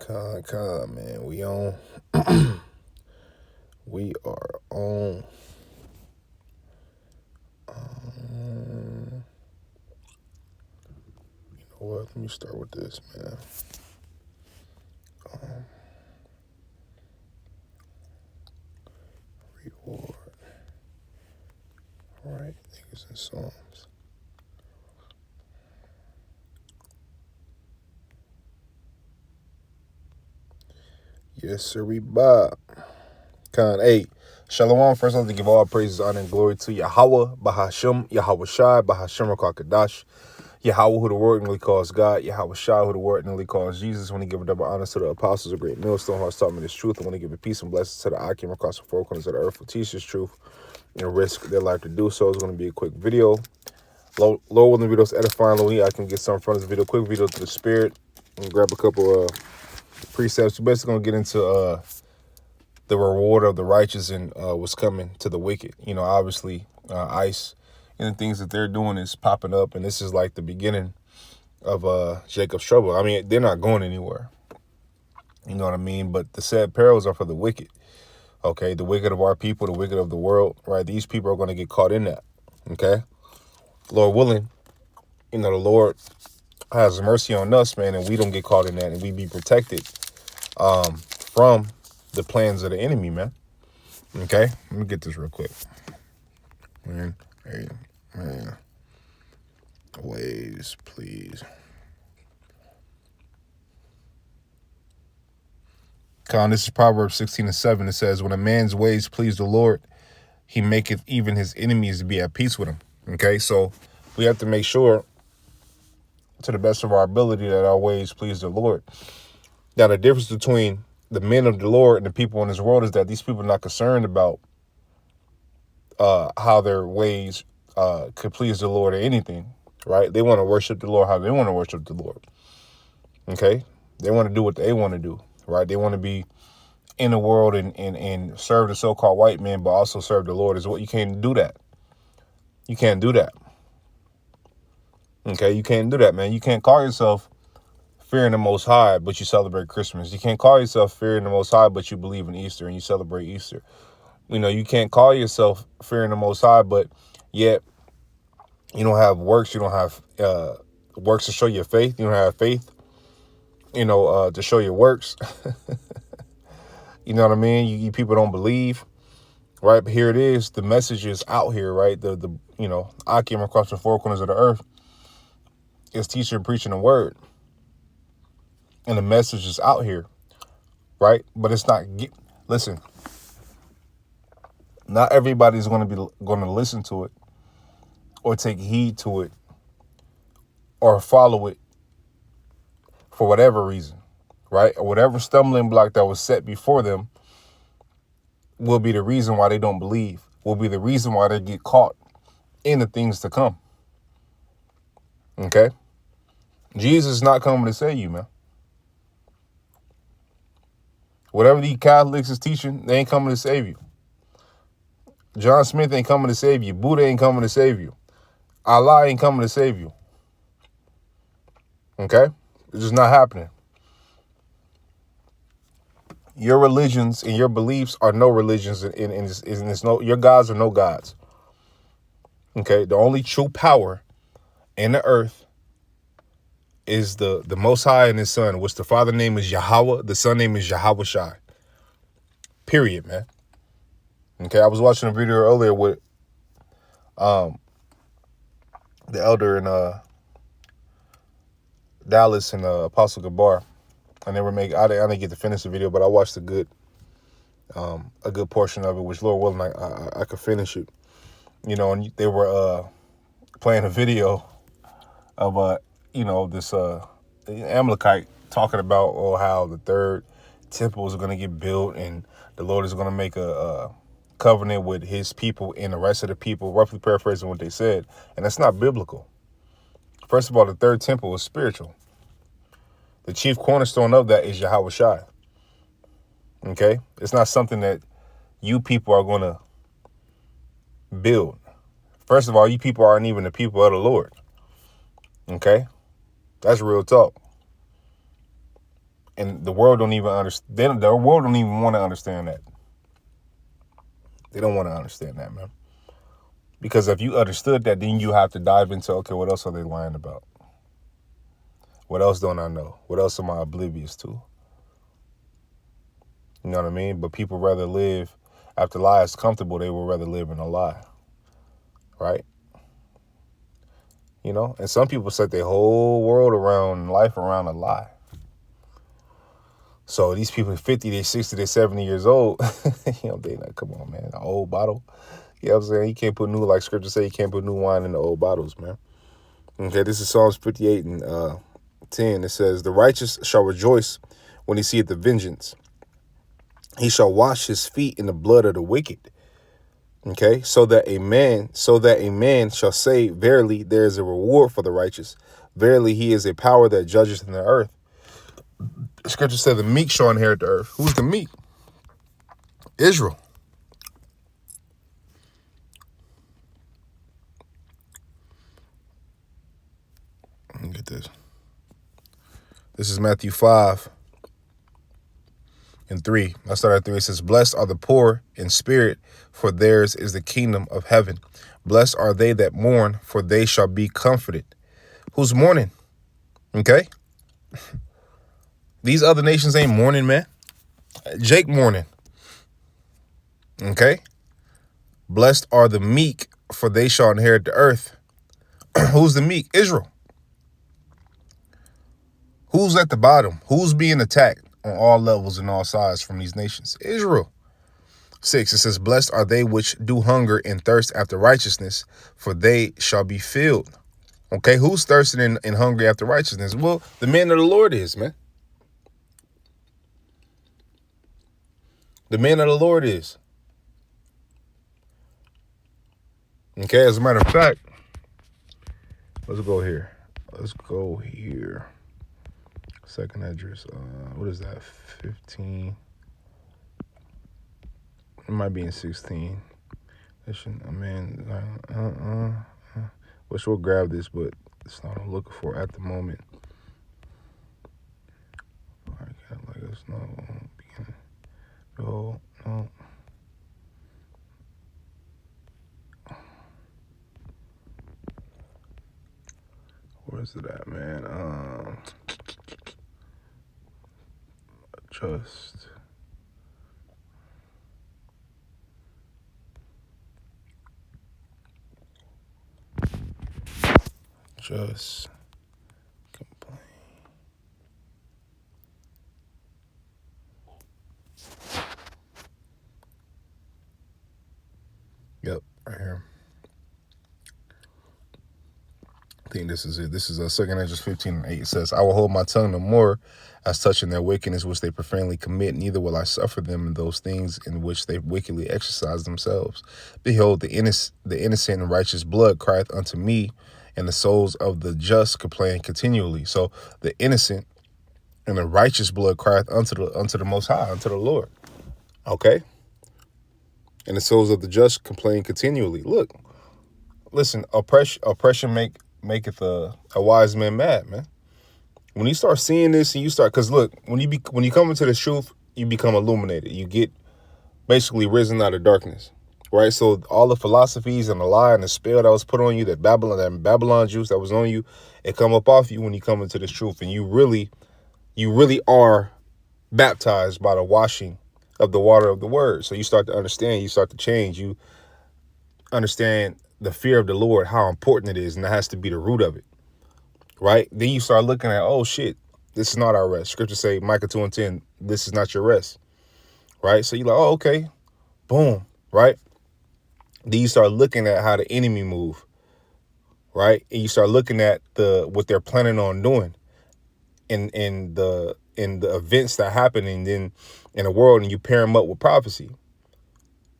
Man. We on. We are on. You know what? Let me start with this, man. Reward. All right, niggas and Psalms. Yes, sir. We Bob. Con 8. Shalom. First, I'd like to give all praises, honor, and glory to Yahweh, Bahashem, Yahweh Shai, Bahashem Rakakadash. Yahweh, who the word nearly calls God. Yahweh Shai, who the word nearly calls Jesus. I want to give a double honor to the apostles of great millstone hearts taught me this truth. I want to give a peace and blessings to the I came across the four corners of the earth who teach this truth and risk their life to do so. It's going to be a quick video. Low when the video's edifying, Louis, I can get some from this video. Quick video to the spirit and grab a couple precepts. We're basically going to get into the reward of the righteous and what's coming to the wicked. You know, obviously, ICE and the things that they're doing is popping up, and this is like the beginning of Jacob's trouble. I mean, they're not going anywhere. You know what I mean? But the sad perils are for the wicked. Okay, the wicked of our people, the wicked of the world, right? These people are going to get caught in that. Okay, Lord willing, you know, the Lord has mercy on us, man, and we don't get caught in that, and we be protected from the plans of the enemy, man. Okay, let me get this real quick. Man, hey, man. Ways, please. Con, this is Proverbs 16:7. It says, when a man's ways please the Lord, he maketh even his enemies to be at peace with him. Okay, so we have to make sure to the best of our ability that our ways please the Lord. Now, the difference between the men of the Lord and the people in this world is that these people are not concerned about how their ways could please the Lord or anything, right? They want to worship the Lord how they want to worship the Lord. Okay, they want to do what they want to do, right? They want to be in the world and serve the so-called white man, but also serve the Lord as well. You can't do that. You can't do that. Okay, you can't do that, man. You can't call yourself fearing the Most High, but you celebrate Christmas. You can't call yourself fearing the Most High, but you believe in Easter and you celebrate Easter. You know, you can't call yourself fearing the Most High, but yet you don't have works. You don't have works to show your faith. You don't have faith, you know, to show your works. You know what I mean? You people don't believe, right? But here it is. The message is out here, right? The you know, I came across the four corners of the earth. It's teaching, preaching the word. And the message is out here, right? But it's not, listen, not everybody's going to listen to it or take heed to it or follow it for whatever reason, right? Or whatever stumbling block that was set before them will be the reason why they don't believe, will be the reason why they get caught in the things to come. Okay? Jesus is not coming to save you, man. Whatever the Catholics is teaching, they ain't coming to save you. John Smith ain't coming to save you. Buddha ain't coming to save you. Allah ain't coming to save you. Okay? It's just not happening. Your religions and your beliefs are no religions, and it's no, your gods are no gods. Okay? The only true power in the earth is the Most High and his son, which the father name is Yahweh, the son name is Yahweh Shai. Period, man. Okay, I was watching a video earlier with the elder in Dallas and Apostle Gabar, and they were making. I didn't get to finish the video, but I watched a good portion of it, which Lord willing I could finish it. You know, and they were playing a video of you know, this Amalekite talking about how the third temple is going to get built and the Lord is going to make a covenant with his people and the rest of the people, roughly paraphrasing what they said. And that's not biblical. First of all, the third temple is spiritual. The chief cornerstone of that is Yahweh Shai. Okay? It's not something that you people are going to build. First of all, you people aren't even the people of the Lord. Okay? That's real talk. And the world don't even understand. The world don't even want to understand that. They don't want to understand that, man. Because if you understood that, then you have to dive into, okay, what else are they lying about? What else don't I know? What else am I oblivious to? You know what I mean? But people rather live, after lie is comfortable, they would rather live in a lie. Right? You know? And some people set their whole world around, life around a lie. So these people 50, they're 60, they're 70 years old. You know, they like, come on, man, an old bottle. You know what I'm saying? You can't put new, like scripture say, you can't put new wine in the old bottles, man. Okay, this is Psalms 58 and 10. It says, the righteous shall rejoice when he seeth the vengeance. He shall wash his feet in the blood of the wicked. Okay, so that a man shall say, verily, there is a reward for the righteous. Verily, he is a power that judges in the earth. The scripture said the meek shall inherit the earth. Who's the meek? Israel. Let me get this. This is Matthew 5 and 3. I start at 3. It says, blessed are the poor in spirit, for theirs is the kingdom of heaven. Blessed are they that mourn, for they shall be comforted. Who's mourning? Okay. These other nations ain't mourning, man. Jake mourning. Okay. Blessed are the meek, for they shall inherit the earth. Who's the meek? Israel. Who's at the bottom? Who's being attacked on all levels and all sides from these nations? Israel. 6, it says, blessed are they which do hunger and thirst after righteousness, for they shall be filled. Okay, who's thirsting and hungry after righteousness? Well, the man of the Lord is, man. The man of the Lord is. Okay, as a matter of fact, let's go here. Second address, what is that, 15? It might be in 16. Wish we'll grab this, but it's not what I'm looking for at the moment. I can't let us know. No. Where's it at, man? Just complain. Yep, right here. I think this is it. This is 2 Ezra 15 and 8. It says, I will hold my tongue no more as touching their wickedness which they profanely commit, neither will I suffer them in those things in which they wickedly exercise themselves. Behold, the innocent and righteous blood crieth unto me, and the souls of the just complain continually. So the innocent and the righteous blood crieth unto the Most High, unto the Lord. Okay? And the souls of the just complain continually. Look, listen, oppression maketh a wise man mad, man. When you start seeing this and you start, because look, when you come into the truth, you become illuminated. You get basically risen out of darkness, right? So all the philosophies and the lie and the spell that was put on you, that Babylon juice that was on you, it come up off you when you come into this truth, and you really are baptized by the washing of the water of the word. So you start to understand, you start to change, you understand the fear of the Lord, how important it is, and that has to be the root of it, right? Then you start looking at, oh shit, this is not our rest. Scripture say, Micah 2 and 10, this is not your rest, right? So you're like, oh, okay, boom, right? Then you start looking at how the enemy move, right? And you start looking at what they're planning on doing in the events that happen in the world, and you pair them up with prophecy.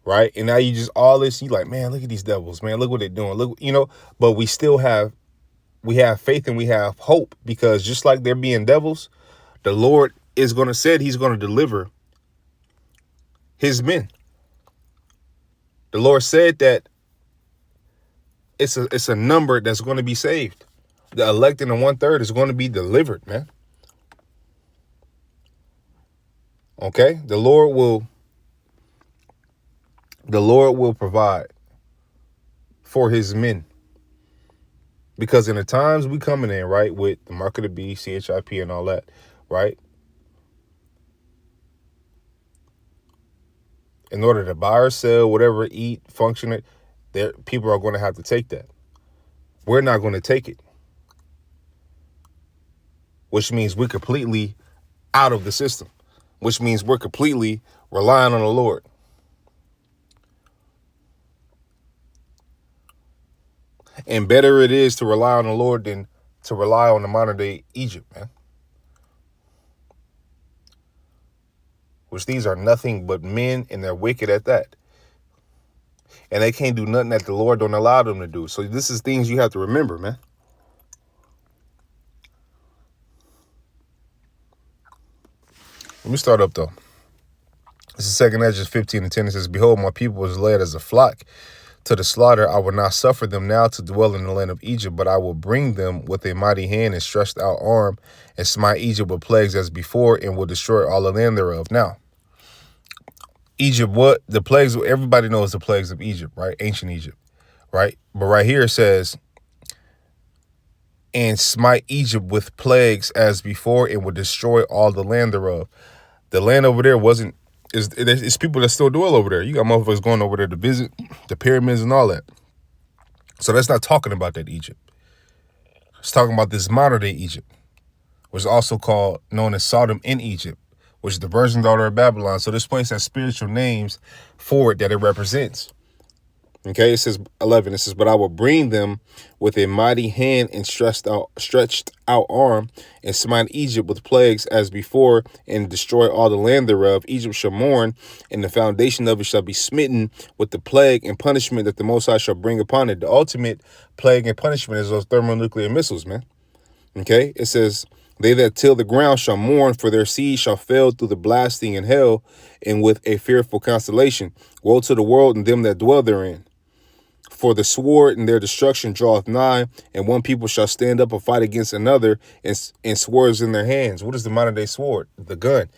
Right. And now you just all this, you like, man, look at these devils, man. Look what they're doing. Look, but we still have faith and we have hope, because just like they're being devils, the Lord is going to say he's going to deliver his men. The Lord said that it's a number that's going to be saved. The elect in the 1/3 is going to be delivered, man. Okay? The Lord will provide for his men. Because in the times we coming in, right, with the mark of the beast, CHIP and all that, right? In order to buy or sell, whatever, eat, function, there people are going to have to take that. We're not going to take it. Which means we're completely out of the system. Which means we're completely relying on the Lord. And better it is to rely on the Lord than to rely on the modern day Egypt, man. Which these are nothing but men, and they're wicked at that. And they can't do nothing that the Lord don't allow them to do. So this is things you have to remember, man. Let me start up, though. This is 2 Ezra 15:10. It says, behold, my people is led as a flock to the slaughter. I will not suffer them now to dwell in the land of Egypt, but I will bring them with a mighty hand and stretched out arm and smite Egypt with plagues as before, and will destroy all the land thereof. Now, Egypt, what? The plagues, everybody knows the plagues of Egypt, right? Ancient Egypt, right? But right here it says, and smite Egypt with plagues as before, and will destroy all the land thereof. The land over there it's people that still dwell over there. You got motherfuckers going over there to visit the pyramids and all that. So that's not talking about that Egypt. It's talking about this modern day Egypt, which is also known as Sodom in Egypt, which is the virgin daughter of Babylon. So this place has spiritual names for it that it represents. Okay, it says 11. It says, but I will bring them with a mighty hand and stretched out arm, and smite Egypt with plagues as before, and destroy all the land thereof. Egypt shall mourn, and the foundation of it shall be smitten with the plague and punishment that the Most High shall bring upon it. The ultimate plague and punishment is those thermonuclear missiles, man. Okay, it says, they that till the ground shall mourn, for their seed shall fail through the blasting in hell, and with a fearful constellation. Woe to the world and them that dwell therein. For the sword and their destruction draweth nigh, and one people shall stand up and fight against another, and swords in their hands. What is the modern day sword? The gun.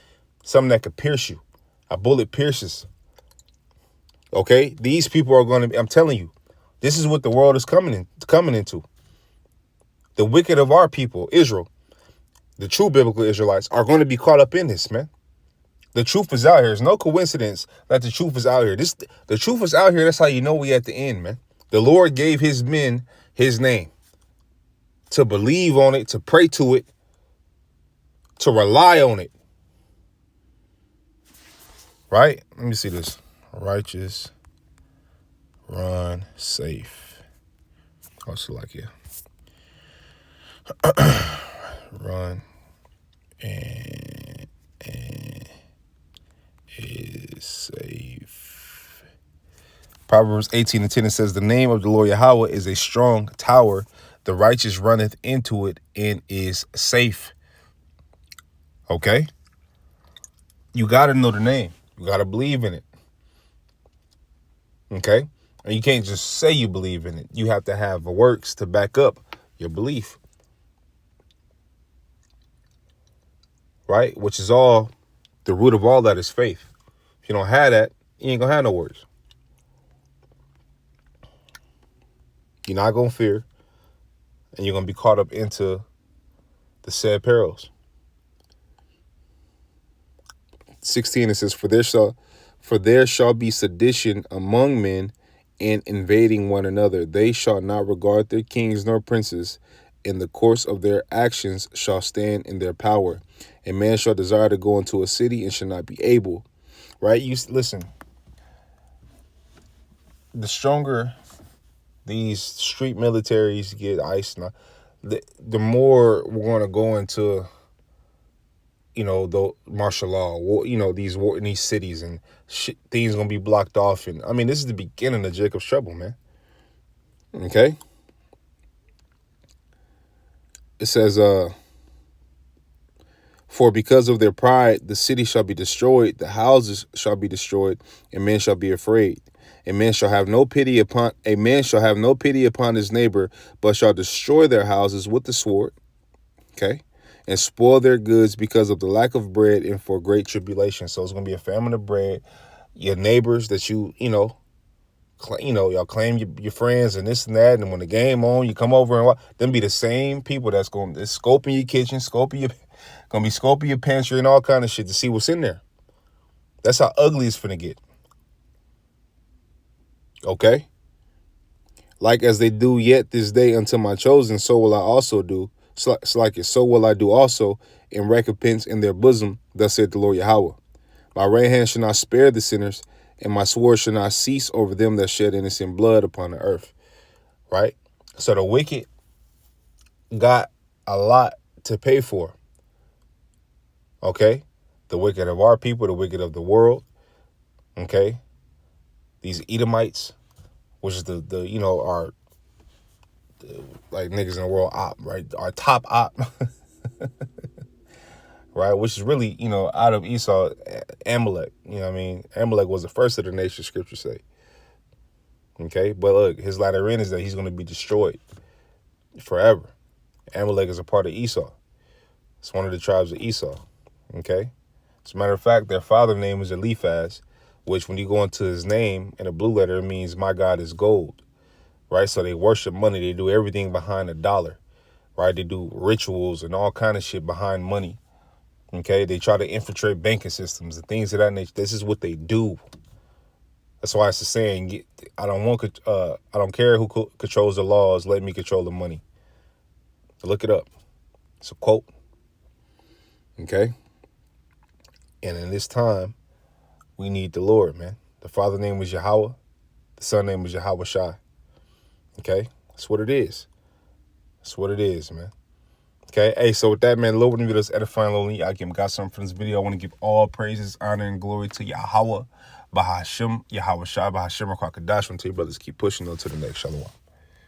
Something that could pierce you. A bullet pierces. Okay? These people are going to be, I'm telling you, this is what the world is coming into. The wicked of our people, Israel, the true biblical Israelites, are going to be caught up in this, man. The truth is out here. It's no coincidence that the truth is out here. The truth is out here. That's how you know we at the end, man. The Lord gave his men his name to believe on it, to pray to it, to rely on it. Right? Let me see this. Righteous, run, safe. Also like here. Run and is safe. Proverbs 18:10, it says, the name of the Lord Yahweh is a strong tower. The righteous runneth into it and is safe. Okay? You got to know the name. You got to believe in it. Okay? And you can't just say you believe in it. You have to have works to back up your belief. Right? Which is all, the root of all that is faith. If you don't have that, you ain't going to have no works. You're not going to fear, and you're going to be caught up into the said perils. 16, it says, for there shall be sedition among men, and invading one another. They shall not regard their kings nor princes. In the course of their actions shall stand in their power. A man shall desire to go into a city and shall not be able. Right? Listen. The stronger these street militaries get iced, the more we're going to go into, the martial law, in these cities, and things going to be blocked off. And I mean, this is the beginning of Jacob's trouble, man. Okay. It says, for because of their pride, the city shall be destroyed, the houses shall be destroyed, and men shall be afraid. A man shall have no pity upon his neighbor, but shall destroy their houses with the sword. Okay. and spoil their goods because of the lack of bread and for great tribulation. So it's going to be a famine of bread. Your neighbors that y'all claim your friends and this and that. And when the game on, you come over and them be the same people that's scoping your kitchen, scoping your pantry and all kind of shit to see what's in there. That's how ugly it's finna get. Okay? Like as they do yet this day unto my chosen, so will I also do. So will I do also in recompense in their bosom, thus saith the Lord Yahweh. My right hand shall not spare the sinners, and my sword shall not cease over them that shed innocent blood upon the earth. Right? So the wicked got a lot to pay for. Okay? The wicked of our people, the wicked of the world. Okay? These Edomites, which is our like niggas in the world op, right? Our top op, right? Which is really, out of Esau, Amalek. You know what I mean? Amalek was the first of the nation, scriptures say. Okay? But look, his latter end is that he's going to be destroyed forever. Amalek is a part of Esau. It's one of the tribes of Esau. Okay? As a matter of fact, their father's name is Eliphaz, which when you go into his name in a blue letter, it means my God is gold. Right? So they worship money. They do everything behind a dollar. Right? They do rituals and all kind of shit behind money. Okay? They try to infiltrate banking systems and things of that nature. This is what they do. That's why it's a saying, I don't care who controls the laws, let me control the money. Look it up. It's a quote. Okay? And in this time, we need the Lord, man. The Father's name was Yahweh. The Son's name was Yahweh Shai. Okay? That's what it is. That's what it is, man. Okay? Hey, so with that, man, Lord, when you do this edifying lonely, I got something for this video. I want to give all praises, honor, and glory to Yahweh, Bahashem, Yahweh Shai, Bahashem, Rakakadash. Until you brothers keep pushing on to the next. Shalom.